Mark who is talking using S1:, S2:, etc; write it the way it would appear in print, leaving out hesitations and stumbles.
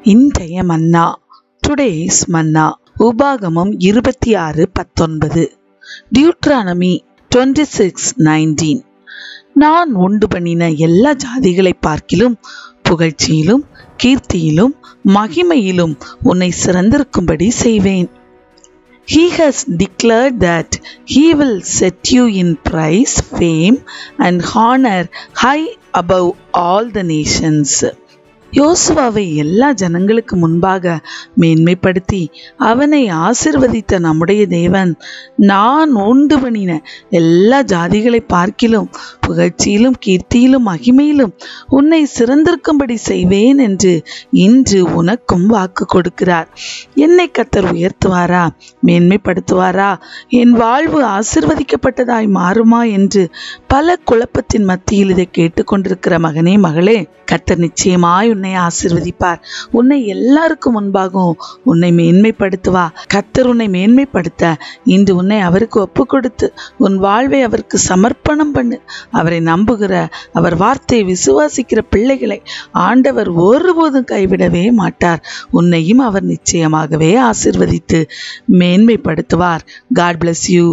S1: இன்றைய மன்னா. டுடேஸ் மன்னா. உபாகமம் 26:19. டியூட்ரானமி 26:19. நான் உண்டு பண்ணின எல்லா ஜாதிகளை பார்க்கிலும் புகழ்ச்சியிலும் கீர்த்தியிலும் மகிமையிலும் உன்னை சிறந்திருக்கும்படி செய்வேன். He has declared that he will set you in praise, fame and honor high above all the nations. யோசுவாவை எல்லா ஜனங்களுக்கு முன்பாக மேன்மைப்படுத்தி அவனை ஆசிர்வதித்த நம்முடைய தேவன், நான் உண்டு பண்ணின எல்லா ஜாதிகளை பார்க்கிலும் புகழ்ச்சியிலும் கீர்த்தியிலும் மகிமையிலும் உன்னை சிறந்திருக்கும்படி செய்வேன் என்று இன்று உனக்கும் வாக்கு கொடுக்கிறார். என்னை கர்த்தர் உயர்த்துவாரா, மேன்மைப்படுத்துவாரா, என் வாழ்வு ஆசிர்வதிக்கப்பட்டதாய் மாறுமா என்று பல குழப்பத்தின் மத்தியில் இதை கேட்டுக்கொண்டிருக்கிற மகனே, மகளே, கர்த்தர் நிச்சயமாய் உன்னை ஆசீர்வதிப்பார். உன்னை எல்லாருக்கும் முன்பாகவும் உன்னை மேன்மைப்படுத்துவா. கர்த்தர் உன்னை மேன்மைப்படுத்த இன்று உன்னை அவருக்கு ஒப்பு கொடுத்து உன் வாழ்வை அவருக்கு சமர்ப்பணம் பண்ணு. அவரை நம்புகிற, அவர் வார்த்தையை விசுவாசிக்கிற பிள்ளைகளை ஆண்டவர் ஒருபோதும் கைவிடவே மாட்டார். உன்னையும் அவர் நிச்சயமாகவே ஆசீர்வதித்து மேன்மைப்படுத்துவார். God bless you.